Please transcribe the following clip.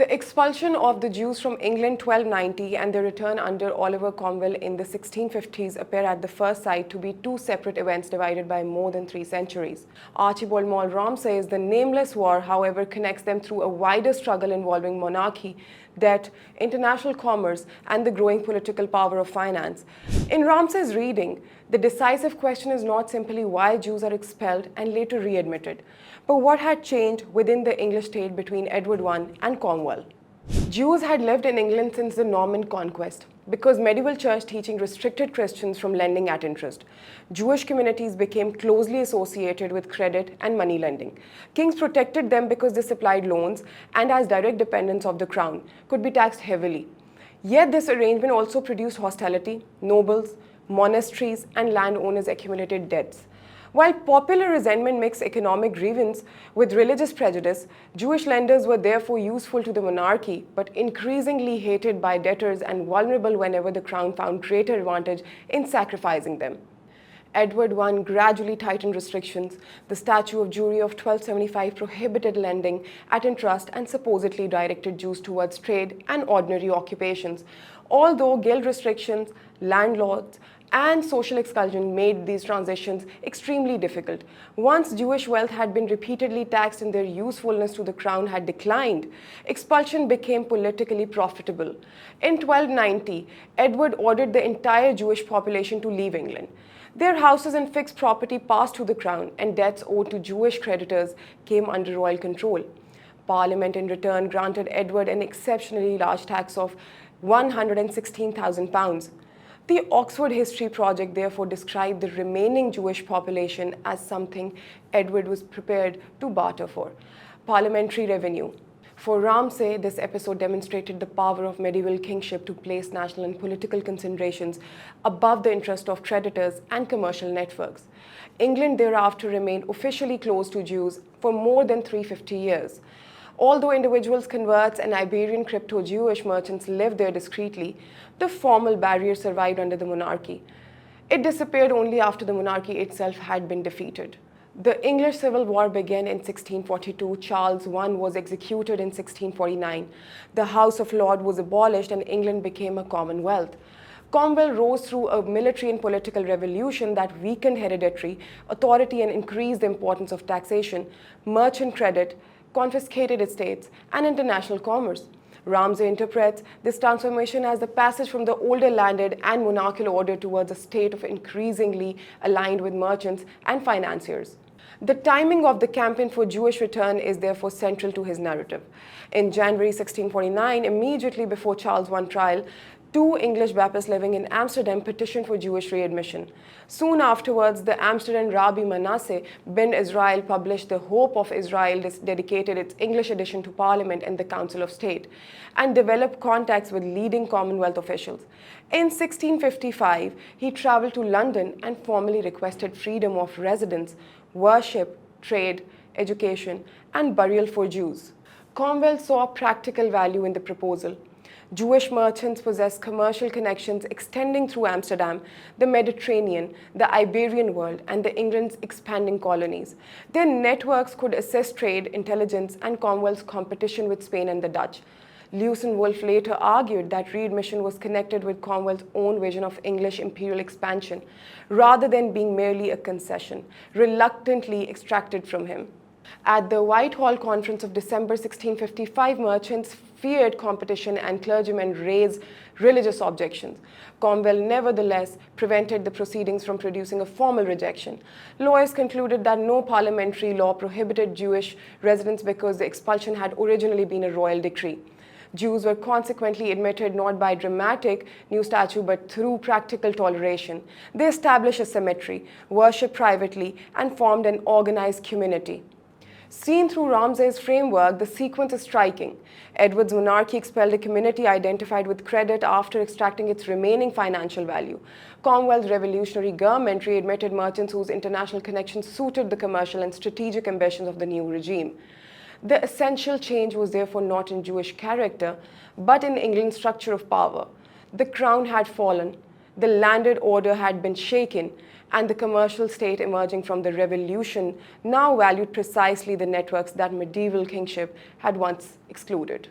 The expulsion of the Jews from England 1290 and their return under Oliver Cromwell in the 1650s appear at the first sight to be two separate events divided by more than 3 centuries. Archibald Maule says the nameless war, however, connects them through a wider struggle involving monarchy, debt, international commerce, and the growing political power of finance. In Ramsay's reading, the decisive question is not simply why Jews are expelled and later readmitted, but what had changed within the English state between Edward I and Cromwell. Jews had lived in England since the Norman conquest because medieval church teaching restricted Christians from lending at interest. Jewish communities became closely associated with credit and money lending. Kings protected them because they supplied loans and, as direct dependents of the crown, could be taxed heavily. Yet this arrangement also produced hostility. Nobles, monasteries, and landowners accumulated debts. While popular resentment mixed economic grievance with religious prejudice, Jewish lenders were therefore useful to the monarchy, but increasingly hated by debtors and vulnerable whenever the crown found greater advantage in sacrificing them. Edward I gradually tightened restrictions. The Statute of Jewry of 1275 prohibited lending at interest and supposedly directed Jews towards trade and ordinary occupations. Although guild restrictions, landlords, and social expulsion made these transitions extremely difficult. Once Jewish wealth had been repeatedly taxed and their usefulness to the crown had declined, expulsion became politically profitable. In 1290, Edward ordered the entire Jewish population to leave England. Their houses and fixed property passed to the crown, and debts owed to Jewish creditors came under royal control. Parliament in return granted Edward an exceptionally large tax of £116,000. The Oxford History Project therefore described the remaining Jewish population as something Edward was prepared to barter for: parliamentary revenue. For Ramsay, this episode demonstrated the power of medieval kingship to place national and political considerations above the interest of creditors and commercial networks. England thereafter remained officially closed to Jews for more than 350 years. Although individuals, converts, and Iberian crypto-Jewish merchants lived there discreetly, the formal barrier survived under the monarchy. It disappeared only after the monarchy itself had been defeated. The English Civil War began in 1642. Charles I was executed in 1649. The House of Lords was abolished and England became a Commonwealth. Cromwell rose through a military and political revolution that weakened hereditary authority and increased the importance of taxation, merchant credit, confiscated estates, and international commerce. Ramsay interprets this transformation as the passage from the older landed and monarchical order towards a state of increasingly aligned with merchants and financiers. The timing of the campaign for Jewish return is therefore central to his narrative. In January 1649, immediately before Charles I trial, 2 English Baptists living in Amsterdam petitioned for Jewish readmission. Soon afterwards, the Amsterdam Rabbi Manasseh ben Israel published The Hope of Israel, dedicated its English edition to Parliament and the Council of State, and developed contacts with leading Commonwealth officials. In 1655, he traveled to London and formally requested freedom of residence, worship, trade, education, and burial for Jews. Cromwell saw practical value in the proposal. Jewish merchants possessed commercial connections extending through Amsterdam, the Mediterranean, the Iberian world, and England's expanding colonies. Their networks could assess trade, intelligence, and Cromwell's competition with Spain and the Dutch. Lewis and Wolfe later argued that readmission was connected with Cromwell's own vision of English imperial expansion, rather than being merely a concession, reluctantly extracted from him. At the Whitehall Conference of December 1655, merchants feared competition and clergymen raised religious objections. Cromwell nevertheless prevented the proceedings from producing a formal rejection. Lawyers concluded that no parliamentary law prohibited Jewish residence because the expulsion had originally been a royal decree. Jews were consequently admitted not by dramatic new statute but through practical toleration. They established a cemetery, worshipped privately, and formed an organized community. Seen through Ramsay's framework, the sequence is striking. Edward's monarchy expelled a community identified with credit after extracting its remaining financial value. Cromwell's revolutionary government readmitted merchants whose international connections suited the commercial and strategic ambitions of the new regime. The essential change was therefore not in Jewish character, but in England's structure of power. The crown had fallen, the landed order had been shaken, and the commercial state emerging from the revolution now valued precisely the networks that medieval kingship had once excluded.